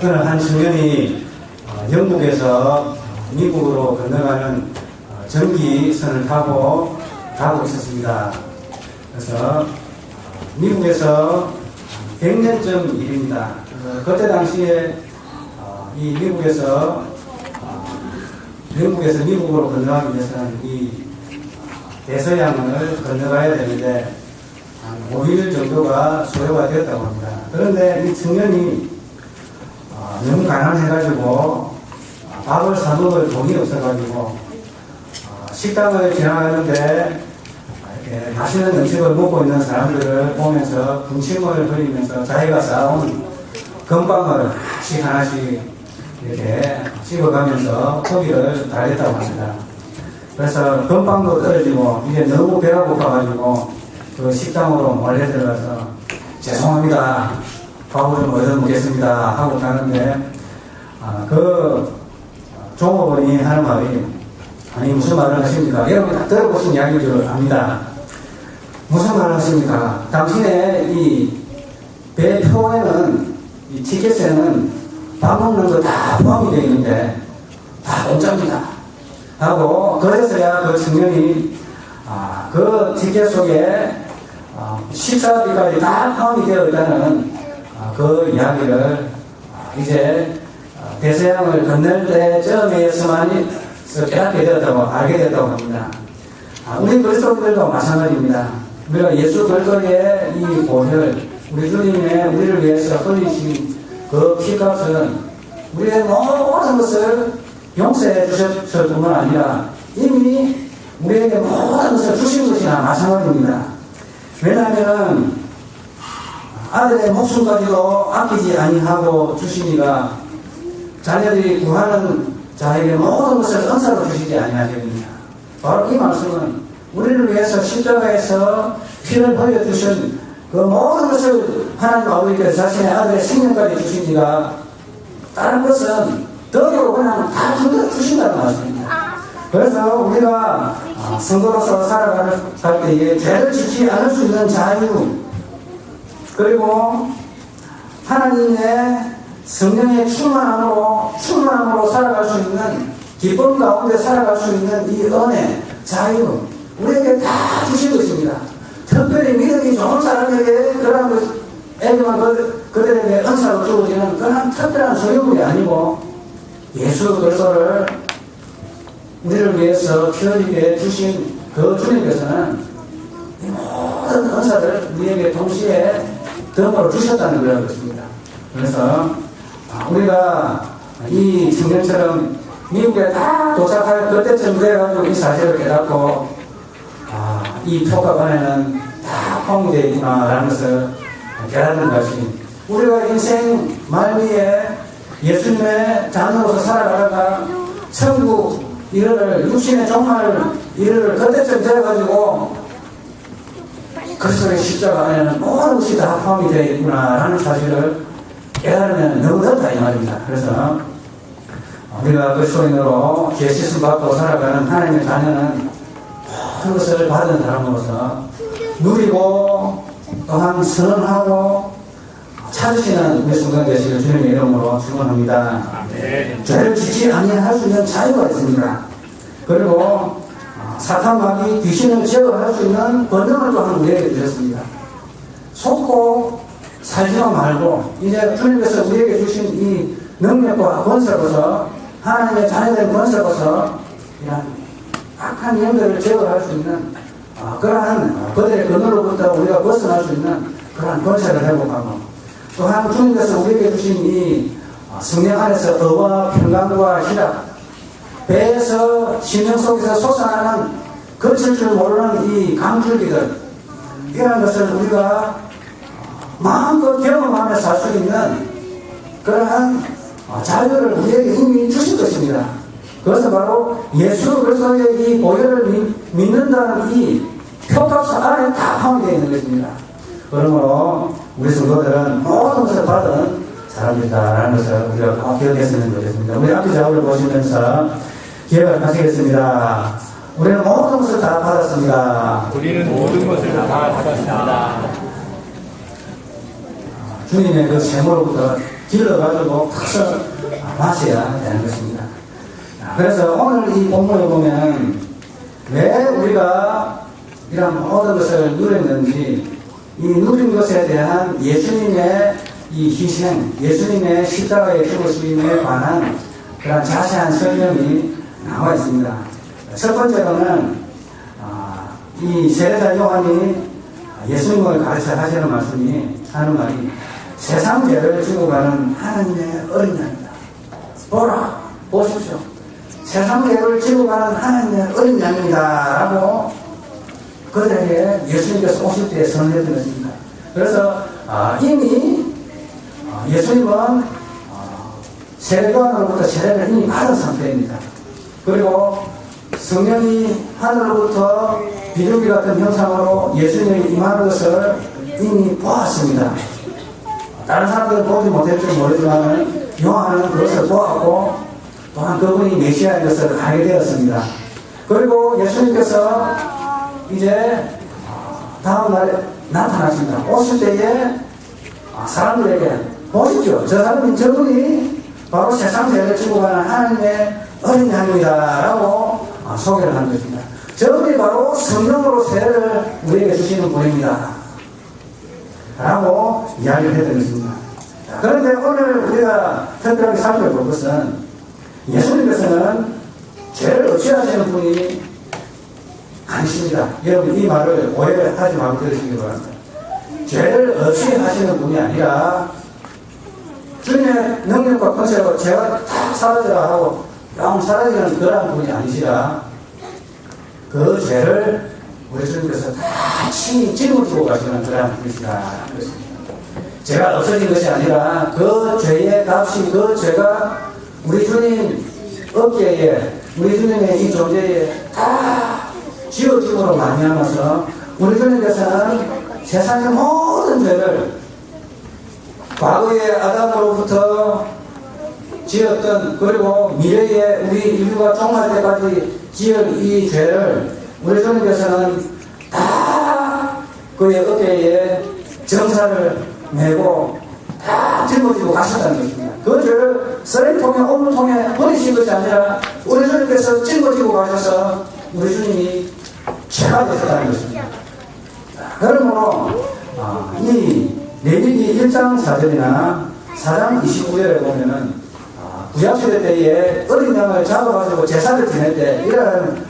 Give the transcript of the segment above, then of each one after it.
어느 한 청년이 영국에서 미국으로 건너가는 전기선을 타고 가고 있었습니다. 그래서 미국에서 100년쯤 일입니다. 그때 당시에 이 미국에서 영국에서 미국으로 건너가기 위해서는 이 대서양을 건너가야 되는데 한 5일 정도가 소요가 되었다고 합니다. 그런데 이 청년이 너무 가난해가지고 밥을 사 먹을 돈이 없어가지고 식당을 지나가는데 이렇게 맛있는 음식을 먹고 있는 사람들을 보면서 군침을 흘리면서 자기가 쌓아온 건빵을 하나씩 이렇게 씹어가면서 포기를 달랬다고 합니다. 그래서 건빵도 떨어지고 이제 너무 배가 고파가지고 그 식당으로 몰래 들어가서 죄송합니다, 밥을 좀 얻어 먹겠습니다 하고 가는데 그 종업원이 하는 말이, 아니 무슨 말을 하십니까? 여러분 다 들어보신 이야기인 줄 압니다. 무슨 말을 하십니까? 당신의 이 배표에는, 이 티켓에는 밥 먹는 거 다 포함이 되어 있는데 다 공짜입니다 하고, 그래서야 그 청년이 그 티켓 속에 식사비까지 다 포함이 되어 있다는 그 이야기를 이제 대서양을 건널 때쯤에서만 깨닫게 되었다고, 알게 되었다고 합니다. 우리 그리스도인들도 마찬가지입니다. 우리가 예수 그리스도의 이 보혈, 우리 주님의 우리를 위해서 흘리신 그 피값은 우리의 모든 것을 용서해 주셨을 뿐만 아니라 이미 우리에게 모든 것을 주신 것이나 마찬가지입니다. 왜냐하면 아들의 목숨까지도 아끼지 아니하고 주시니가 자녀들이 구하는 자에게 모든 것을 은사로 주시지 아니하십니까? 바로 이 말씀은 우리를 위해서 십자가에서 피를 흘려주신 그 모든 것을 하나님 아버지께서 자신의 아들의 생명까지 주시니가 다른 것은 덕으로 그냥 다 주신다는 말씀입니다. 그래서 우리가 성도로서 살아갈 때에 죄를 짓지 않을 수 있는 자유, 그리고 하나님의 성령의 충만함으로 살아갈 수 있는, 기쁨 가운데 살아갈 수 있는 이 은혜, 자유, 우리에게 다 주신 것입니다. 특별히 믿음이 좋은 사람에게 그러한 애기만 그들에게 은사로 주어지는 그런 특별한 소유물이 아니고, 예수 그리스도를 우리를 위해서 피 흘리게 주신 그 주님께서는 이 모든 은사를 우리에게 동시에 덤으로 주셨다는 것입니다. 그래서 우리가 이 청년처럼 미국에 다 도착할 그때쯤 돼가지고 이 사실을 깨닫고 이 표값 안에는 다 포함되어 있구나라는 것을 깨닫는 것이, 우리가 인생 말미에 예수님의 자녀로서 살아가다가 천국 이르를, 육신의 종말 이르를 그때쯤 돼가지고 그리스도의 십자가 안에는 모든 것이 다 포함이 되어 있구나라는 사실을 깨달으면 너무 넓다 이 말입니다. 그래서 우리가 그리스도인으로 죄 씻음 받고 살아가는 하나님의 자녀는 모든 것을 받은 사람으로서 누리고 또한 선언하고 찾으시는 우리 성도들 되시길 주님의 이름으로 축원합니다. 죄를 짓지 아니할 수 있는 자유가 있습니다. 그리고 사탄 마귀 귀신을 제어할 수 있는 권능을 또한 우리에게 주셨습니다. 속고 살지만 말고 이제 주님께서 우리에게 주신 이 능력과 권세로서, 하나님의 자녀된 권세로서 이런 악한 영들을 제어할 수 있는 그러한 그들의 근원으로부터 우리가 벗어날 수 있는 그러한 권세를 회복하고, 또한 주님께서 우리에게 주신 이 성령 안에서 의와 평강과 희락, 배에서 심령 속에서 솟아나는 거칠 줄 모르는 이 강줄기들, 이런 것을 우리가 마음껏 경험하며 살 수 있는 그러한 자유를 우리에게 이미 주신 것입니다. 그것은 바로 예수 그리스도의 이 보혈을 믿는다는 이 표값 안에 다 포함되어 있는 것입니다. 그러므로 우리 성도들은 모든 것을 받은 사람이다라는 것을 우리가 꼭 기억했으면 좋겠습니다. 우리 앞에 작업을 보시면서 기억을 하시겠습니다. 우리는 모든 것을 다 받았습니다. 우리는 모든 것을 다 받았습니다. 주님의 그 생으로부터 길러가지고 커서 마셔야 되는 것입니다. 그래서 오늘 이 본문을 보면 왜 우리가 이런 모든 것을 누렸는지 이 누린 것에 대한 예수님의 이 희생, 예수님의 십자가의 죽으심에 관한 그런 자세한 설명이 나와 있습니다. 첫 번째로는 이 세례자 요한이 예수님을 가르쳐 하시는 말씀이 하는 말이 세상 죄를 지고 가는 하나님의 어린 양이다. 보라, 보십시오. 세상 죄를 지고 가는 하나님의 어린 양입니다. 라고 그들에게 예수님께서 오실 때 선언해 드렸습니다. 그래서 이미 예수님은 세례요한으로부터 세례를 이미 받은 상태입니다. 그리고 성령이 하늘로부터 비둘기 같은 형상으로 예수님이 임하는 것을 이미 보았습니다. 다른 사람들은 보지 못했을지 모르지만 요한은 그것을 보았고 또한 그분이 메시아인 것을 알게 되었습니다. 그리고 예수님께서 이제 다음날에 나타나십니다. 오실 때에 사람들에게 보십시오. 저분이 바로 세상 죄를 지고 가는 하나님의 어린 양입니다. 라고 소개를 한 것입니다. 저분이 바로 성령으로 세례를 우리에게 주시는 분입니다. 라고 이야기를 해드린 것입니다. 그런데 오늘 우리가 특별하게 살펴볼 것은 예수님께서는 죄를 없이 하시는 분이 아니십니다. 여러분 이 말을 오해를 하지 말고 들으시기 바랍니다. 죄를 없이 하시는 분이 아니라 주님의 능력과 권세로 죄가 다 사라져라 하고 영 사라지는 그런 분이 아니시라 그 죄를 우리 주님께서 다 친히 짊어지고 가시는 그런 분이시다. 죄가 없어진 것이 아니라 그 죄의 값이 그 죄가 우리 주님 어깨에 우리 주님의 이 존재에 다 지어짐으로 말미암아서 우리 주님께서는 세상의 모든 죄를 과거의 아담으로부터 지었던 그리고 미래에 우리 인류가 종말 때까지 지을 이 죄를 우리 주님께서는 다 그의 어깨에 정사를 메고 다 짊어지고 가셨다는 것입니다. 그 죄를 쓰레기통에 오물통에 버리신 것이 아니라 우리 주님께서 짊어지고 가셔서 우리 주님이 죄가 되셨다는 것입니다. 그러므로 이 레위기 1장 4절이나 4장 29절에 보면은 구약시대 때에 어린 양을 잡아가지고 제사를 지낼 때 이런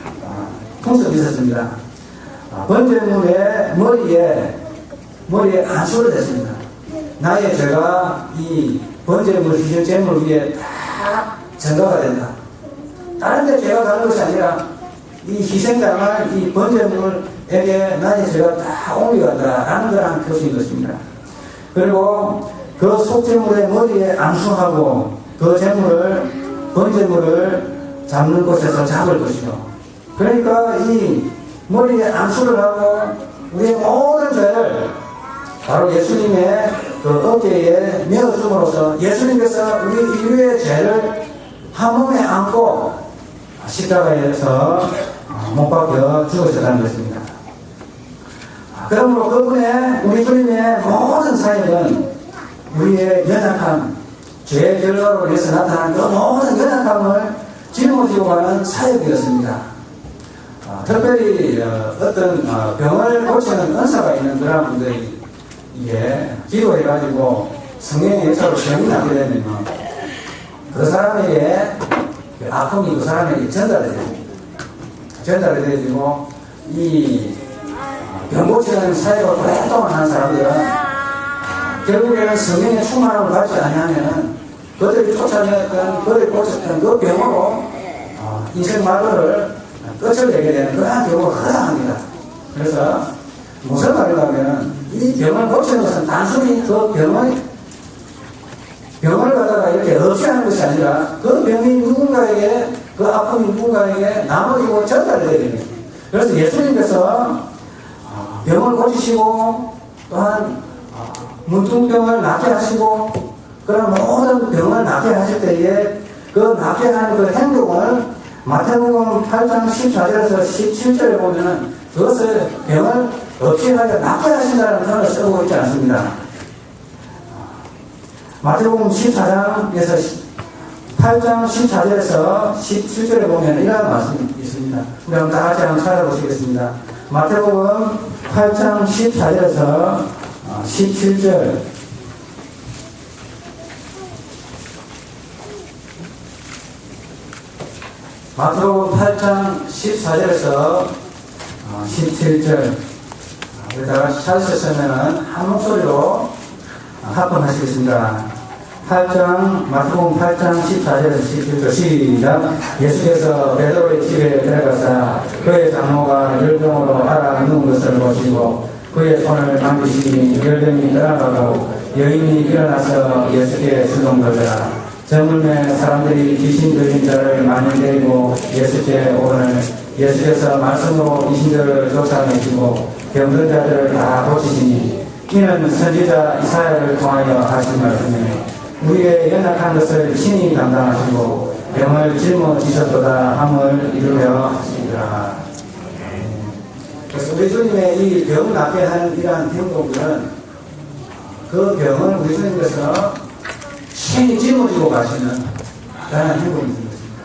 풍습이 있었습니다. 번제물의 머리에 안수를 했습니다. 나의 죄가 이 번제물 희생제물 위에 다 전가가 된다. 다른 데 죄가 가는 것이 아니라 이 희생당할 이 번제물에게 나의 죄가 다 옮겨간다라는 그런 표시인 것입니다. 그리고 그 속제물의 머리에 안수하고 그 번제물을 잡는 곳에서 잡을 것이죠. 그러니까 이 머리에 안수를 하고 우리의 모든 죄를 바로 예수님의 그 어깨에 메어줌으로써 예수님께서 우리 인류의 죄를 한 몸에 안고 십자가에서 못 박혀 죽으셨다는 것입니다. 그러므로 그분의 우리 주님의 모든 사역은 우리의 연약함, 죄의 결과로 인해서 나타난 그 모든 연약함을 짊어지고 가는 사역이었습니다. 특별히 어떤 병을 고치는 은사가 있는 그런 분들이 이게 기도해가지고 성령의 역사로 병이 나게 되면 그 사람에게 그 아픔이 그 사람에게 전달이 되어지고 이 병 고치는 사역을 오랫동안 하는 사람들은 결국에는 성령의 충만함을 받지 아니하면 그들이 쫓아내었던 그들이 고쳤던 그 병으로 인생 마루를 끝을 내게 되는 그러한 경우가 허다합니다. 그래서 무슨 말이냐 하면 이 병을 고치는 것은 단순히 그 병을 갖다가 이렇게 없이 하는 것이 아니라 그 병이 누군가에게 그 아픔이 누군가에게 나머지고 전달이 되게 됩니다. 그래서 예수님께서 병을 고치시고 또한 문둥병을 낫게 하시고 그런 모든 병을 낫게 하실 때에 그 낫게 하는 그 행동을 마태복음 8장 14절에서 17절에 보면은 그것을 병을 없이 하여 낫게 하신다는 표현을 쓰고 있지 않습니다. 마태복음 14장에서 8장 14절에서 17절에 보면 이런 말씀이 있습니다. 우리 한번 다 같이 한번 찾아보시겠습니다. 마태복음 8장 14절에서 17절. 마태복음 8장 14절에서 17절. 우리 다 같이 찾으셨으면 한 목소리로 합헌하시겠습니다. 마태복음 8장 14절에서 17절 시작. 예수께서 베드로의 집에 들어가사 그의 장모가 열병으로 앓아 누운 것을 보시고 그의 손을 만지시니 열병이 떠나가고 여인이 일어나서 예수께 수동거리라. 저물매 사람들이 귀신 들린 자를 많이 데리고 예수께 오늘 예수께서 말씀으로 귀신들을 쫓아내시고 병든 자들을 다 고치시니 이는 선지자 이사야를 통하여 하신 말씀이니 우리의 연약한 것을 친히 담당하시고 병을 짊어지셨도다 함을 이루려 하시니라. 그래서 우리 주님의 이 병 낫게 하는 이러한 행동들은 그 병을 우리 주님께서 친히 짊어지고 가시는 그런 행동이 있는 것입니다.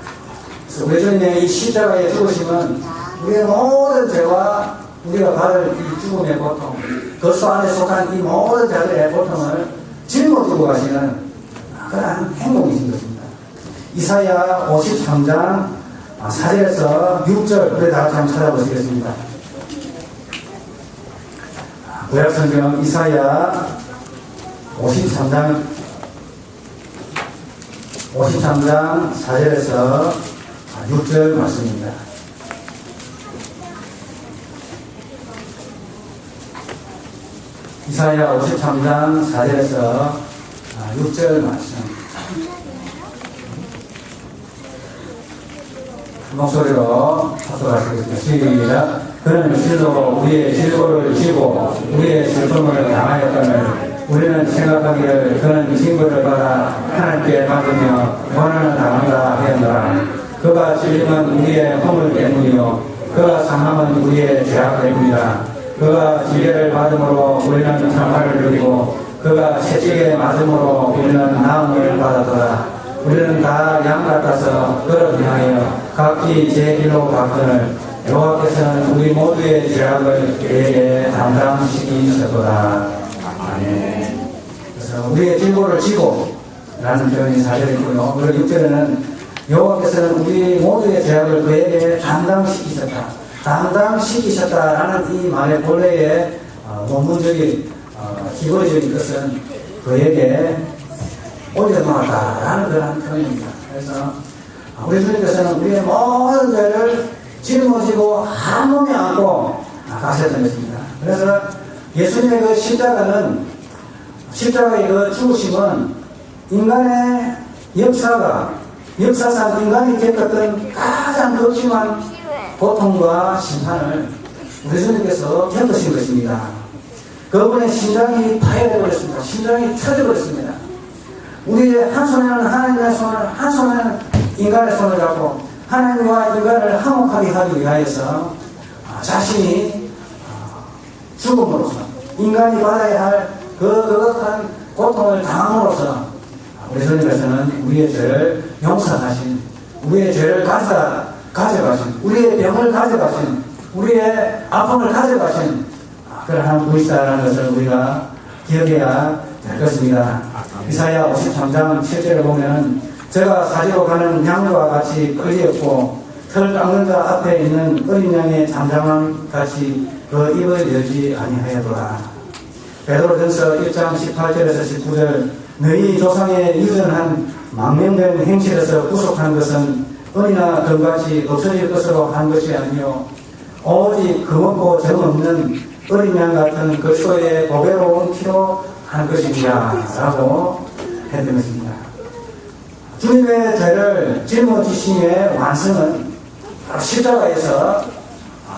그래서 우리 주님의 이 십자가의 죽으심은 우리의 모든 죄와 우리가 받을 이 죽음의 고통, 그 안에 속한 이 모든 자들의 고통을 짊어지고 가시는 그러한 행동이신 것입니다. 이사야 53장 4절에서 6절 우리 다 같이 한번 찾아보시겠습니다. 구약성경 이사야 53장 4절에서 6절 말씀입니다. 이사야 53장 4절에서 6절 말씀. 목소리로 합독하시겠습니다. 시작. 그는 실로 우리의 질고를 지고 우리의 슬픔을 당하였거늘 우리는 생각하기를 그는 징벌을 받아 하나님께 받으며 고난을 당한다 하였노라. 그가 찔림은 우리의 허물 때문이요 그가 상함은 우리의 죄악 때문이라. 그가 지배를 받음으로 우리는 평화를 누리고 그가 채찍에 맞음으로 우리는 나음을 받았더라. 우리는 다 양 같아서 그를 향하여 각기 제 길로 갔거늘 여호와께서는 우리 모두의 죄악을 그에게 담당시키셨도다. 아멘. 그래서 우리의 질고를 지고 라는 표현이 4절에 있고요. 그리고 6절에는 여호와께서는 우리 모두의 죄악을 그에게 담당시키셨다라는 이 말의 본래의 원문적인 기본적인 것은 그에게 올려놓았다라는 그런 표현입니다. 그래서 우리 주님께서는 우리의 모든 죄를 짊어지고 한 몸에 안고 가셨던 것입니다. 그래서 예수님의 그 십자가의 그 죽으심은 인간의 역사상 인간이 겪었던 가장 극심한 고통과 심판을 우리 주님께서 겪으신 것입니다. 그분의 심장이 파열해버렸습니다. 심장이 터져버렸습니다. 우리의 한 손에는 하나님의 손을, 한 손에는 인간의 손을 잡고 하나님과 인간을 화목하게 하기 위하여서 자신이 죽음으로써 인간이 받아야 할 그것한 고통을 당함으로써 우리 주님께서는 우리의 죄를 용서하신, 우리의 죄를 가져가신, 우리의 병을 가져가신, 우리의 아픔을 가져가신 그러한 분이시다라는 것을 우리가 기억해야 될 것입니다. 이사야 53장 7절에 보면 제가 사지로 가는 양과 같이 끌리었고 털 깎는 자 앞에 있는 어린 양의 잠잠함 같이 그 입을 열지 아니하였도다. 베드로전서 1장 18절에서 19절 너희 조상의 유전한 망명된 행실에서 구속한 것은 은이나 금같이 없어질 것으로 한 것이 아니요 오직 금없고 정없는 어린 양 같은 그리스도의 보배로운 피로 한 것입니다 라고 했던 것입니다. 주님의 죄를 짊어지심의 완성은 바로 십자가에서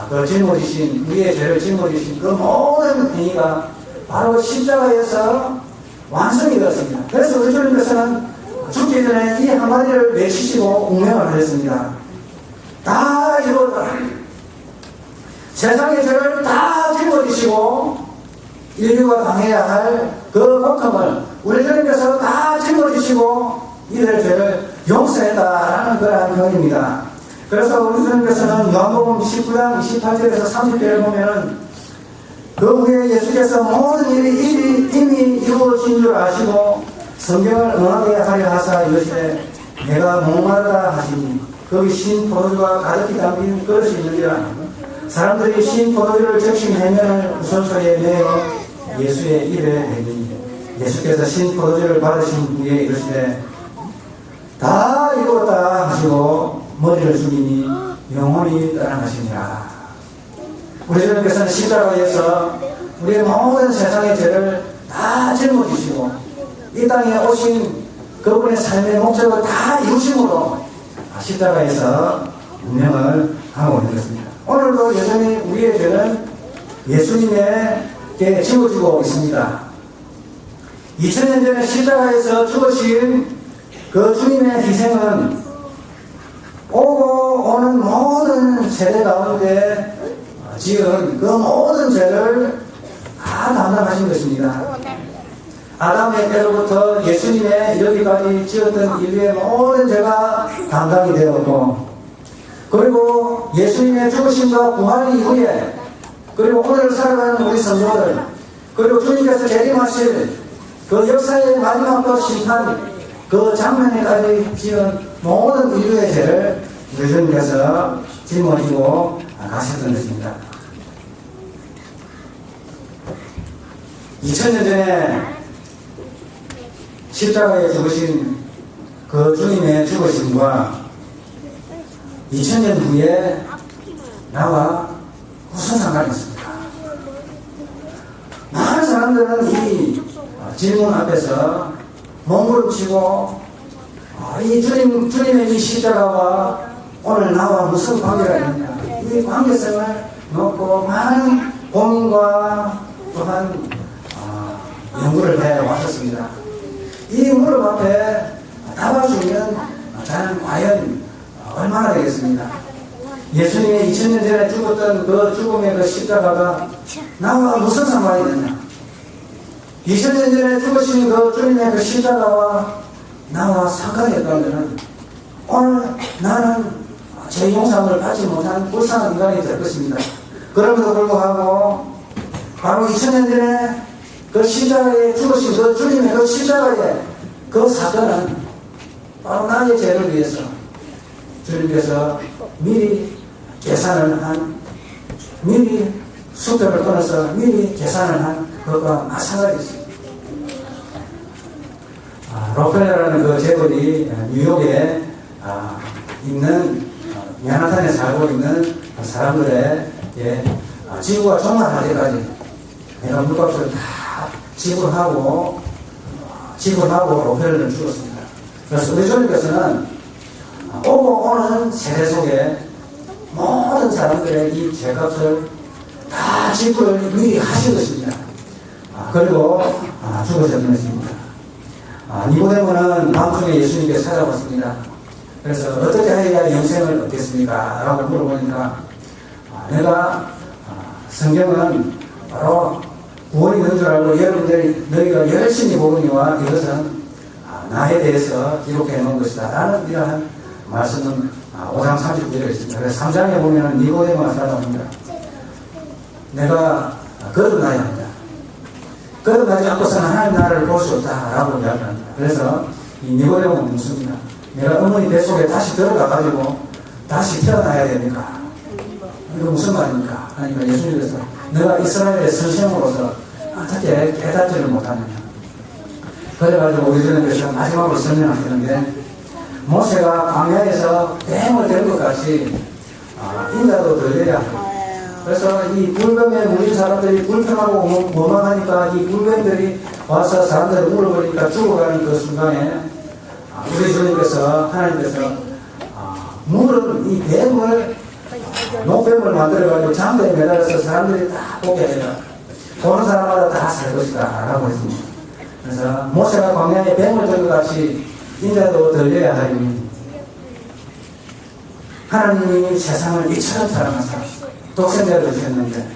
그 짊어지신, 우리의 죄를 짊어지신 그 모든 행위가 바로 십자가에서 완성이 되었습니다. 그래서 우리 주님께서는 죽기 전에 이 한마디를 외치시고 운명을 하셨습니다. 다 이루었다. 세상의 죄를 다 짊어지시고 인류가 당해야 할 그 고통을 우리 주님께서 다 짊어지시고 이들의 죄를 용서했다라는 그러한 표현입니다. 그래서 우리 주님께서는 요한복음 19장 28절에서 30절에 보면은 그 후에 예수께서 모든 일이 이미 이루어진 줄 아시고 성경을 응하게 하려 하사 이르시되 내가 목마르다 하시니 거기 신 포도주가 가득히 담긴 그릇이 있느니라. 사람들이 신 포도주를 적신 해면을 우선소리에 내어 예수의 입에 대니 예수께서 신 포도주를 받으신 후에 이르시되 다 이루었다 하시고 머리를 숙이니 영원히 떠나가시니라. 우리 주님께서는 십자가에서 우리의 모든 세상의 죄를 다 짊어지시고 이 땅에 오신 그분의 삶의 목적을 다 이루심으로 십자가에서 운명을 하고 있는 것입니다. 오늘도 여전히 우리의 죄는 예수님에게 지워지고 있습니다. 2000년 전에 십자가에서 죽으신 그 주님의 희생은 오고 오는 모든 세대 가운데 지은 그 모든 죄를 다 담당하신 것입니다. 아담의 때로부터 예수님의 이르기까지 지었던 인류의 모든 죄가 담당이 되었고, 그리고 예수님의 죽으심과 부활 이후에, 그리고 오늘 살아가는 우리 성도들, 그리고 주님께서 재림하실 그 역사의 마지막 심판 그 장면에까지 지은 모든 인류의 죄를 우리 주님께서 짊어지고 가셨던 것입니다. 2000년 전에 십자가에 죽으신 그 주님의 죽으심과 2000년 후에 나와 무슨 상관이 있습니까? 많은 사람들은 이 질문 앞에서 몸부림치고 이 주님의 이 십자가와 오늘 나와 무슨 관계가 있느냐, 이 관계성을 놓고 많은 고민과 또한 연구를 해왔었습니다. 이 무릎 앞에 답할 수 있는 자는 과연 얼마나 되겠습니까? 예수님이 2000년 전에 죽었던 그 죽음의 그 십자가가 나와 무슨 상관이 있느냐? 2000년 전에 죽으신 그 주님의 그 십자가와 나와 상관이 있다면 오늘 나는 제 용상을 받지 못한 불쌍한 인간이 될 것입니다. 그럼에도 불구하고 바로 2000년 전에 그 십자가에 죽으신 그 주님의 그 십자가의 그 사건은 바로 나의 죄를 위해서 주님께서 미리 계산을 한, 미리 수표를 끊어서 미리 계산을 한 것과 마찬가지입니다. 로펠러라는 그 재벌이 뉴욕에 있는 맨하탄에 살고 있는 사람들의 지구가 종말할 때까지 내가 물값을 다 지불하고 로펠러를 주었습니다. 그래서 우리 주님께서는 오고 오는 세대 속에 모든 사람들의 이 죄값을 다 지불을 미리 하신 것입니다. 그리고 죽으셨는 것입니다. 니고데모는 밤중에 예수님께 찾아왔습니다. 그래서 어떻게 해야 영생을 얻겠습니까? 라고 물어보니까 내가 성경은 바로 구원이 있는 줄 알고 여러분들이 너희가 열심히 보느니와 이것은 나에 대해서 기록해 놓은 것이다 라는 이러한 말씀은 5장 30절에 있습니다. 그래서 3장에 보면 니고데모가 찾아옵니다. 내가 거듭나야 한다. 거듭나지 않고서는 하나님 나라를 볼 수 없다라고 이야기합니다. 그래서 이 니고데모는 묻습니다. 내가 어머니 뱃속에 다시 들어가가지고 다시 태어나야 됩니까? 이거 무슨 말입니까? 하니까 예수님께서 내가 이스라엘의 선생으로서 어떻게 깨닫지를 못하느냐. 그래가지고 우리 주님께서 마지막으로 설명하시는 게 모세가 광야에서 뱀을 댄 것 같이 인자도 들려야 합니다. 그래서 이 불뱀에 물린 사람들이 불평하고 원망하니까 이 불뱀들이 와서 사람들을 물어보니까 죽어가는 그 순간에 우리 주님께서 하나님께서 물은 이 뱀을 녹뱀을 만들어가지고 장대에 매달아서 사람들이 다 보게 해라. 보는 사람마다 다 살 것이다 라고 했습니다. 그래서 모세가 광야에 뱀을 든 것 같이 인자도 들려야 하리니 하나님이 세상을 이처럼 사랑하사 독생자를 주셨는데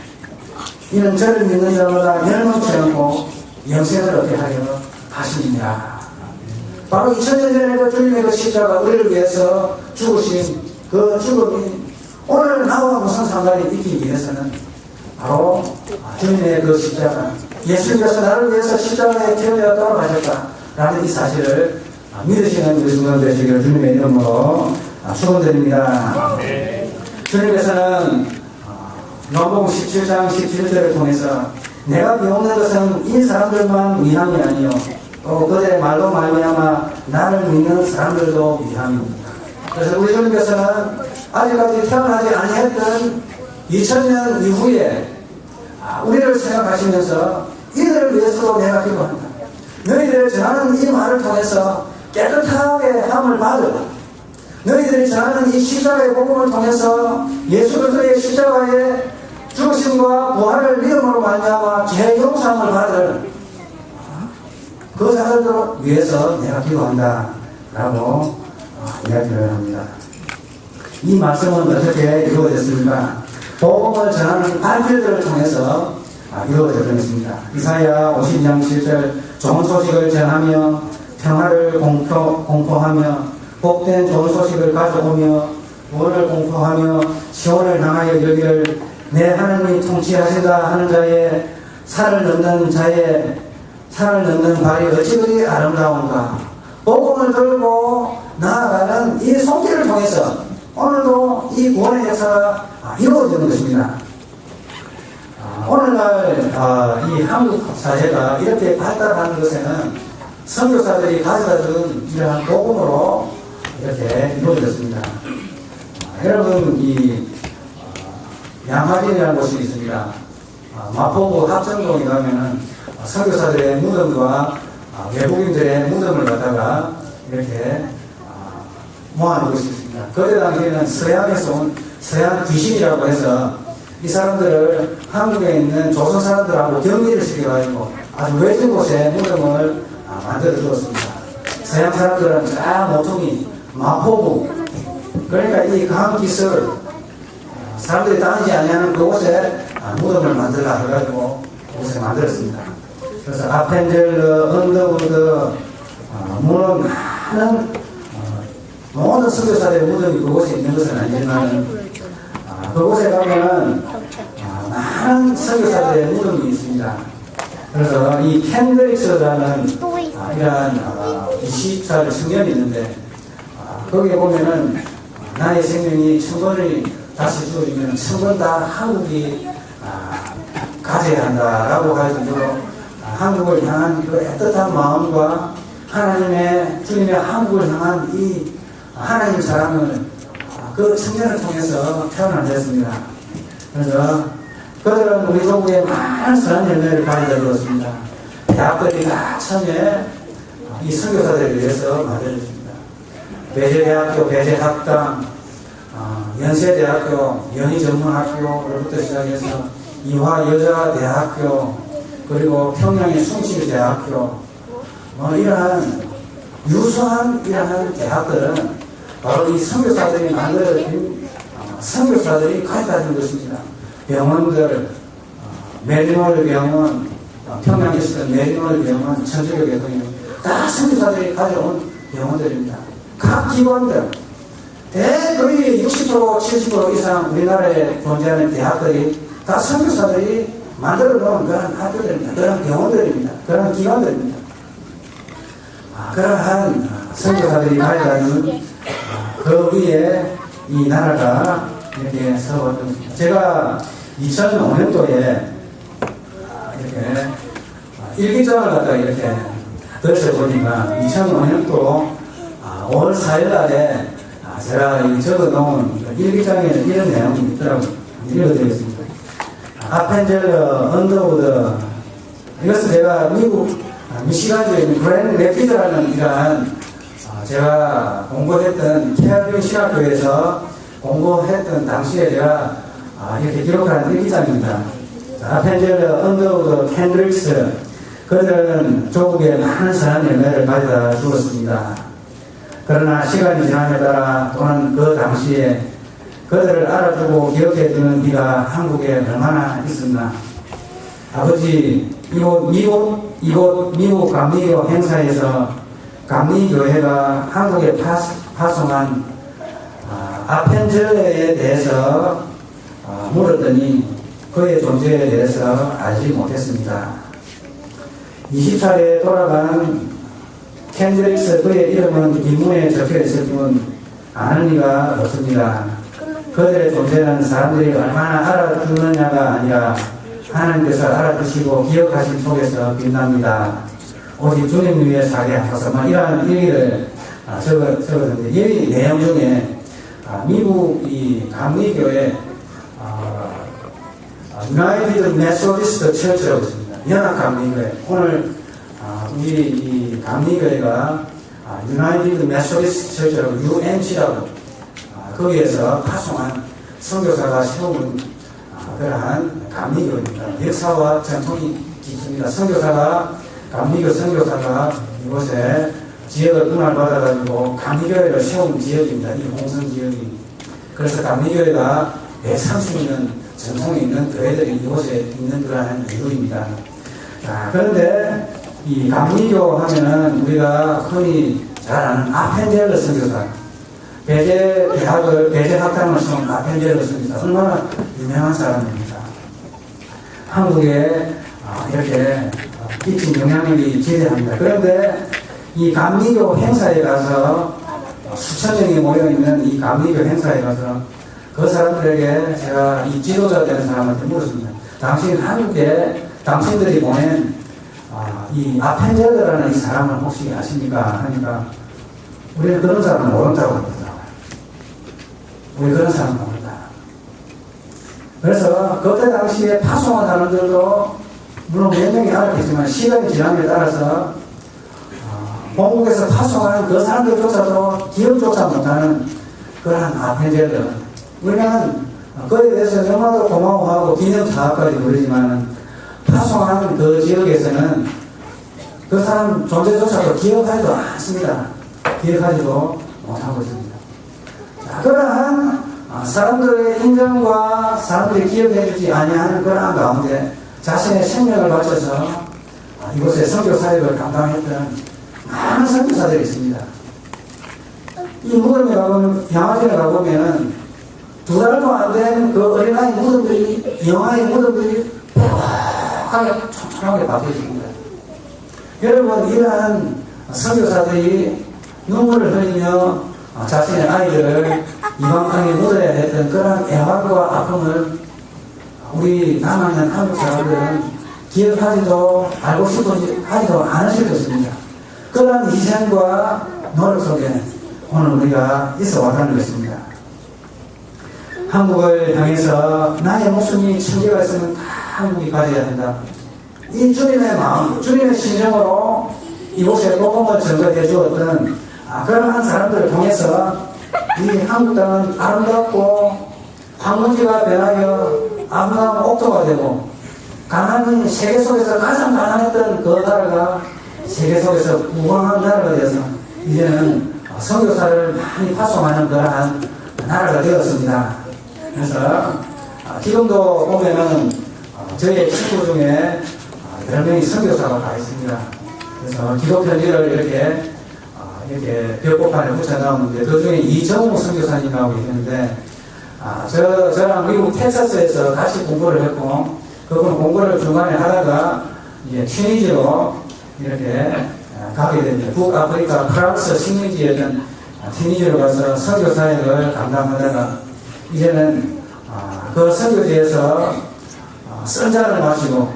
이는 저를 믿는 자마다 멸망치 않고 영생을 얻게 하려 하십니다. 바로 2000년 전에 그 주님의 그 십자가 우리를 위해서 죽으신 그 죽음이 오늘 나와 무슨 상관이 있기 위해서는 바로 주님의 그 십자가, 예수님께서 나를 위해서 십자가에 태어나 돌아가셨다라는 이 사실을 믿으시는 우리 성도 되시기를 주님의 이름으로 축원드립니다. 주님께서는 요한복음 17장 17절을 통해서 내가 비옵는 것은 이 사람들만 위함이 아니요 또 그들의 말로 말미암아 나를 믿는 사람들도 위함입니다. 그래서 우리 주님께서는 아직까지 태어나지 아니했던 2000년 이후에 우리를 생각하시면서 이들을 위해서도 내가 기도한다. 너희들이 전하는 이 말을 통해서 깨끗하게 함을 받으라. 너희들이 전하는 이 십자가의 복음을 통해서 예수 그리스도의 십자가의 죽으심과 부활을 믿음으로 말미암아 죄 용서함을 받을 그 자들을 위해서 내가 기도한다 라고 이야기를 합니다. 이 말씀은 어떻게 이루어졌습니까? 복음을 전하는 발길들을 통해서 이루어졌습니다. 이사야 52장 7절 좋은 소식을 전하며 평화를 공포하며 복된 좋은 소식을 가져오며 구원을 공포하며 시온을 향하여 이르기를 내 하나님이 통치하신다 하는 자의 살을 넣는 발이 어찌 그리 아름다운가. 복음을 들고 나아가는 이 손길을 통해서 오늘도 이 구원의 역사가 이루어지는 것입니다. 오늘날 이 한국 사회가 이렇게 발달하는 것에는 선교사들이 가져다준 이러한 복음으로 이렇게 이루어졌습니다. 여러분 이 양화진이라는 곳이 있습니다. 마포구 합정동에 가면은 선교사들의 무덤과 외국인들의 무덤을 갖다가 이렇게 모아놓은 것이 있습니다. 그때 당시에는 서양에서 온 서양 귀신이라고 해서 이 사람들을 한국에 있는 조선 사람들하고 격리를 시켜가지고 아주 외진 곳에 무덤을 만들어 두었습니다. 서양 사람들은 쫙 모퉁이 마포구, 그러니까 이 강기설 사람들이 다니지 아니하는 그곳에 무덤을 만들어 해가지고 그곳에 만들었습니다. 그래서 아펜젤러, 언더우드, 많은 모든 선교사들의 무덤이 그곳에 있는 것은 아니지만 그곳에 가면은 많은 선교사들의 무덤이 있습니다. 그래서 이 캔드릭스라는 이러한 20살 청년이 있는데 거기에 보면은 나의 생명이 1000번이 다시 주어지면 1000번 다 한국이 가져야 한다라고 할 정도로 한국을 향한 그 애틋한 마음과 하나님의 주님의 한국을 향한 이 하나님 사랑을 그 청년을 통해서 태어났습니다. 그래서 그들은 우리 조국에 많은 선한 열매를 가져들었습니다. 대학들이 다 처음에 이 선교사들을 위해서 만들어졌습니다. 배재대학교 배재학당, 연세대학교 연희전문학교로부터 시작해서 이화여자대학교, 그리고 평양의 숭실대학교, 이러한 유수한 이러한 대학들은 바로 이 선교사들이 만들어진 선교사들이 가져다 준 것입니다. 병원들, 메리노르 병원, 평양에 있었던 메리노르 병원, 천주교 병원, 다 선교사들이 가져온 병원들입니다. 각 기관들, 거의 60% 70% 이상 우리나라에 존재하는 대학들이 다 선교사들이 만들어 놓은 그런 학교들입니다. 그런 병원들입니다. 그런 기관들입니다. 그러한 선교사들이 가져다는 그 위에 이 나라가 이렇게 서거든요. 제가 2005년도에 이렇게 일기장을 갖다가 이렇게 들춰보니까 2005년도 5월 4일 날에 제가 적어 놓은 일기장에 이런 내용이 있더라고요. 읽어드리겠습니다. 아펜젤러, 언더우드, 이것은 제가 미국 미시간주에 있는 브랜드 레피드라는 이러한 제가 공부했던 케어빈 신학교에서 공부했던 당시에 제가 이렇게 기록한 일기장입니다. 아펜젤러, 언더우드, 캔드릭스, 그들은 조국에 많은 선한 열매를 가져다 주었습니다. 그러나 시간이 지남에 따라 또는 그 당시에 그들을 알아주고 기억해주는 비가 한국에 얼마나 있었나. 아버지, 미국 이곳 미국 감리교 행사에서 감리교회가 한국에 파송한 아펜젤러에 대해서 물었더니 그의 존재에 대해서 알지 못했습니다. 20살에 돌아간 켄드릭스, 그의 이름은 인문에 적혀 있을 뿐 아는 이가 없습니다. 그들의 존재는 사람들이 얼마나 알아듣느냐가 아니라 하나님께서 알아두시고 기억하신 속에서 빛납니다. 오직 주님 위에 살게 하소서. 이러한 얘기를 적었는데, 이 내용 중에 미국 이 감리교회 United Methodist Church라고 있습니다. 연합감리교회. 오늘 우리 이 감리교회가 United Methodist Church라고 UMC라고 거기에서 파송한 선교사가 세운 그러한 감리교입니다. 역사와 전통이 깊습니다. 감리교 선교사가 이곳에 지역을 분할받아가지고 감리교회를 세운 지역입니다. 이 홍성 지역이. 그래서 감리교회가 130년 전통이 있는 교회들이 이곳에 있는 그러한 이유입니다. 그런데 이 감리교 하면은 우리가 흔히 잘 아는 아펜젤러 선교사, 배제 학당을 세운 아펜젤러 선교사, 얼마나 유명한 사람입니다. 한국에 이렇게 끼친 영향력이 지대합니다. 그런데 이 감리교 행사에 가서 수천 명이 모여있는 이 감리교 행사에 가서 그 사람들에게 제가 이 지도자 되는 사람한테 물었습니다. 당신 한국에 당신들이 보낸 이 아펜젤러라는 이 사람을 혹시 아십니까? 하니까 우리는 그런 사람은 모른다고 그러더라고요. 우리 그런 사람은 모른다. 그래서 그때 당시에 파송한 사람들도 물론 몇 명이 알았겠지만 시간이 지남에 따라서 본국에서 파송하는 그 사람들조차도 기억조차 못하는 그러한 아펜젤러. 우리는 그에 대해서 너무나도 고마워하고 기념사업까지 부르지만 파송하는 그 지역에서는 그 사람 존재조차도 기억하지도 않습니다. 기억하지도 못하고 있습니다. 자, 그러한 사람들의 인정과 사람들이 기억해주지 아니하는 그러한 가운데 자신의 생명을 바쳐서 이곳에 선교 사역을 감당했던 많은 선교사들이 있습니다. 이 무덤에 가보면, 양화전에 가보면은 2달도 안 된 그 어린아이 무덤들이, 영아의 무덤들이 뾰족하게 촘촘하게 박혀집니다. 여러분, 이러한 선교사들이 눈물을 흘리며 자신의 아이들을 이방 땅에 묻어야 했던 그런 애환과 아픔을 우리 남아있는 한국 사람들은 기억하지도 알고 싶은지 하지도 않으실 것입니다. 그런 희생과 노력 속에 오늘 우리가 있어 왔다는 것입니다. 한국을 향해서 나의 목숨이 천개가 있으면 다 한국이 가져야 한다. 이 주님의 마음, 주님의 심정으로 이곳에 복음을 전거해 주었던 그러한 사람들을 통해서 이 한국 땅은 아름답고 황무지가 변하여 아름다운 옥토가 되고 가난이 세계 속에서 가장 가난했던 그 나라가 세계 속에서 무방한 나라가 되어서 이제는 선교사를 많이 파송하는 그러한 나라가 되었습니다. 그래서 지금도 보면은 저희 친구 중에 10명이 선교사가 가 있습니다. 그래서 기도 편지를 이렇게 벽보판에 붙여 나오는데 그 중에 이정우 선교사님하고 있는데 저랑 미국 텍사스에서 같이 공부를 했고 그분 공부를 중간에 하다가 이제 튀니지로 이렇게 가게 됩니다. 북아프리카 프랑스 식민지였던 튀니지로 가서 선교 사역을 감당하다가 이제는 그 선교지에서 선자를 마시고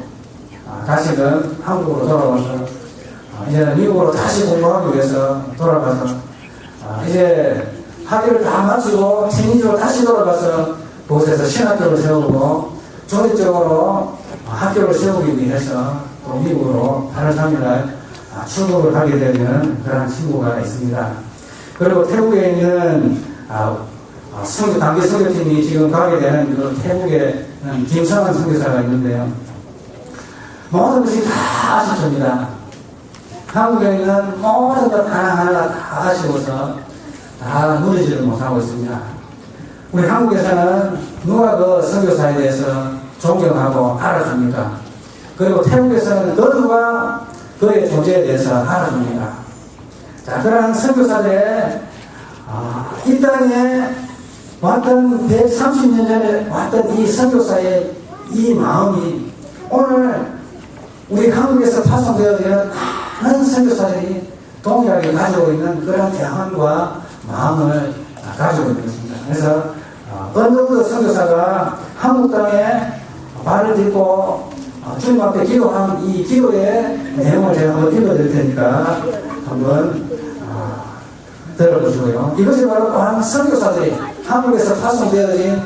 다시는 한국으로 돌아와서 이제는 미국으로 다시 공부하기 위해서 돌아가서 이제 학교를 다 마치고 튀니지로 다시 돌아가서 그곳에서 신학교를 세우고 조직적으로 학교를 세우기 위해서 또 미국으로 8월 3일날 출국을 하게 되는 그런 친구가 있습니다. 그리고 태국에 있는 단기 선교팀이 지금 가게 되는 그 태국에는 김성환 선교사가 있는데요. 모든 것이 다 아쉽습니다. 한국에 있는 모든 것 하나하나 다 아쉬워서 다 누리지를 못하고 있습니다. 우리 한국에서는 누가 그 선교사에 대해서 존경하고 알아줍니까? 그리고 태국에서는 그 누가 그의 존재에 대해서 알아줍니다. 자, 그러한 선교사들의 이 땅에 왔던 130년 전에 왔던 이 선교사의 이 마음이 오늘 우리 한국에서 파송되어 있는 많은 선교사들이 동일하게 가지고 있는 그런 대안과 마음을 가지고 있는 것입니다. 그래서 언더우드 선교사가 한국 땅에 발을 딛고 주님 앞에 기도한 이 기도의 내용을 제가 한번 읽어드릴 테니까 한번 들어보시고요. 이것이 바로 또한 선교사들이 한국에서 파송되어진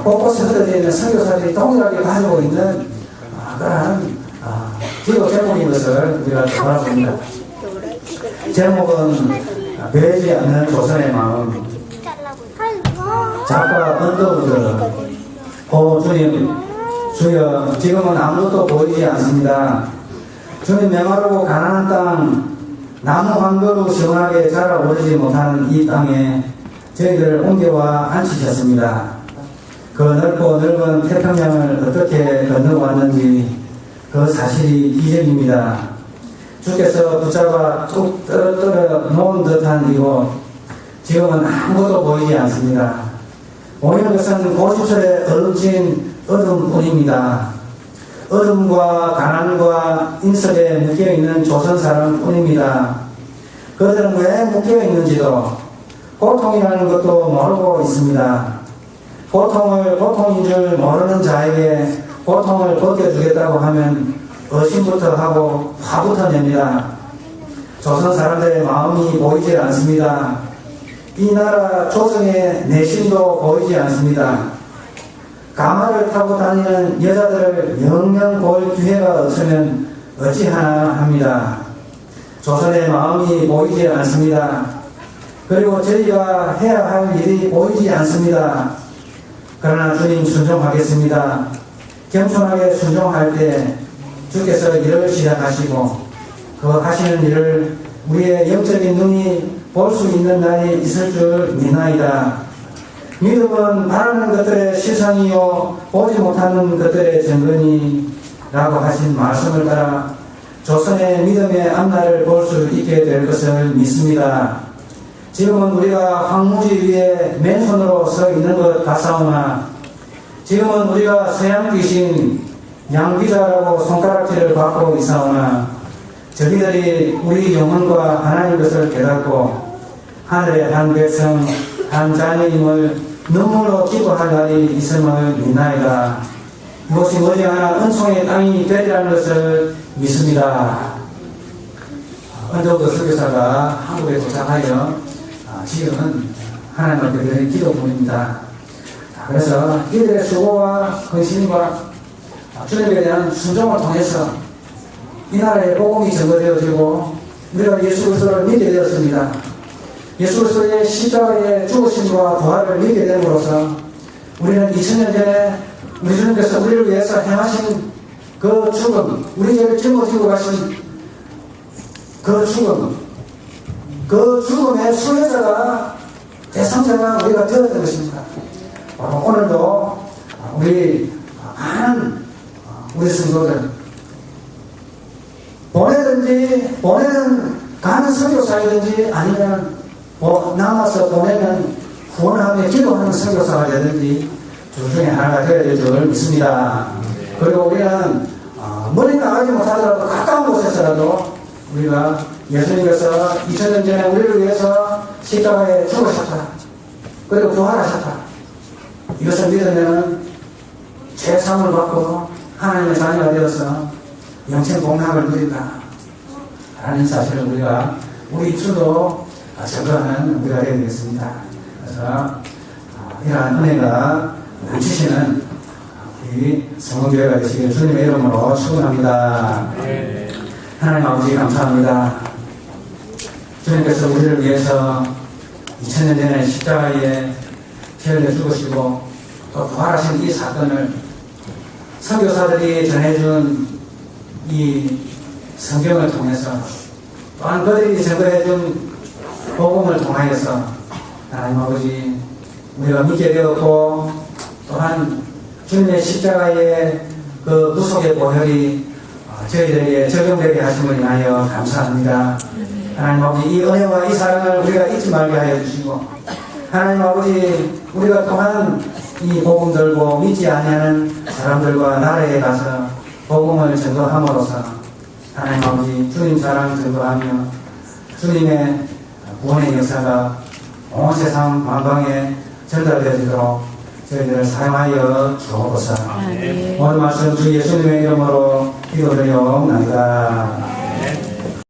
곳곳에 흩어져 있는 선교사들이 동일하게 가지고 있는 그러한 기도 제목인 것을 우리가 바라봅니다. 제목은 배지 않는 조선의 마음. 작가 언더우드. 오 주님, 주여, 지금은 아무것도 보이지 않습니다. 주님, 메마르고 가난한 땅, 나무 한 그루 시원하게 자라오르지 못하는 이 땅에 저희들을 옮겨와 앉히셨습니다. 그 넓고 넓은 태평양을 어떻게 건너왔는지 그 사실이 이적입니다. 주께서 붙잡아 뚝 떨어뜨려 놓은 듯한 이곳, 지금은 아무것도 보이지 않습니다. 보이는 것은 고집스레 얼룩진 어둠뿐입니다. 어둠과 가난과 인석에 묶여있는 조선 사람뿐입니다. 그들은 왜 묶여있는지도 고통이라는 것도 모르고 있습니다. 고통을 고통인 줄 모르는 자에게 고통을 벗겨주겠다고 하면 의심부터 하고 화부터 냅니다. 조선 사람들의 마음이 보이지 않습니다. 이 나라 조정의 내심도 보이지 않습니다. 가마를 타고 다니는 여자들을 영영 볼 기회가 없으면 어찌하나 합니다. 조선의 마음이 보이지 않습니다. 그리고 저희가 해야 할 일이 보이지 않습니다. 그러나 주님 순종하겠습니다. 겸손하게 순종할 때 주께서 일을 시작하시고 그 하시는 일을 우리의 영적인 눈이 볼 수 있는 날이 있을 줄 믿나이다. 믿음은 바라는 것들의 실상이요 보지 못하는 것들의 증거니라고 하신 말씀을 따라 조선의 믿음의 앞날을 볼 수 있게 될 것을 믿습니다. 지금은 우리가 황무지 위에 맨손으로 서 있는 것 같사오나 지금은 우리가 서양 귀신 양귀자라고 손가락질을 받고 있사오나 저희들이 우리 영혼과 하나님 것을 깨닫고 하늘의 한 백성 한 자녀임을 눈물로 기도할 날이 있음을 믿나이다. 이것이 머지않아 은총의 땅이 되리라는 것을 믿습니다. 언더우드 선교사가 한국에 도착하여 지금은 하나님 앞에 드리는 기도문입니다. 그래서 이들의 수고와 헌신과 주님에 대한 순종을 통해서 이 나라의 복음이 증거되어지고 우리가 예수 그리스도를 믿게 되었습니다. 예수 그리스도의 십자가의 죽으심과 부활을 믿게 됨으로써 우리는 2000년 전에 우리 주님께서 우리를 위해서 행하신 그 죽음, 우리 죄를 짊어지고 가신 그 죽음, 그 죽음의 수혜자가 대상자가 우리가 되어야 되는 것입니다. 오늘도 우리 많은 우리 성도들 보내는 가는 선교사이든지 아니면 남아서 보내면 후원하며 기도하는 선교사가 되든지 둘 중에 하나가 되어야 될 줄 믿습니다. 그리고 우리는 멀리 나가지 못하더라도 가까운 곳에서라도 우리가 예수님께서 2000년 전에 우리를 위해서 십자가에 죽으셨다. 그리고 부활하셨다. 이것을 믿으면 죄사함을 받고 하나님의 자녀가 되어서 영생 복락을 누린다. 라는 사실을 우리가 우리 입술도 증거하는 우리가 되어야 되겠습니다. 그래서 이러한 은혜가 넘치시는 우리 성공교회가 되시길 주님의 이름으로 축원합니다. 하나님 아버지 감사합니다. 주님께서 우리를 위해서 2000년 전에 십자가에 피흘려 죽으시고 또 부활하신 이 사건을 선교사들이 전해준 이 성경을 통해서 또한 그들이 증거해준 복음을 통하여서 하나님 아버지 우리가 믿게 되었고 또한 주님의 십자가의 그 구속의 보혈이 저희들에게 적용되게 하심을 인하여 감사합니다. 하나님 아버지, 이 은혜와 이 사랑을 우리가 잊지 말게 하여 주시고, 하나님 아버지, 우리가 또한 이 복음 들고 믿지 아니하는 사람들과 나라에 가서 복음을 전도함으로써 하나님 아버지, 주님 사랑 전도하며 주님의 구원의 역사가 온 세상 만방에 전달되도록 저희들을 사용하여 주옵소서. 오늘 말씀 주 예수님의 이름으로 기도드리옵나이다.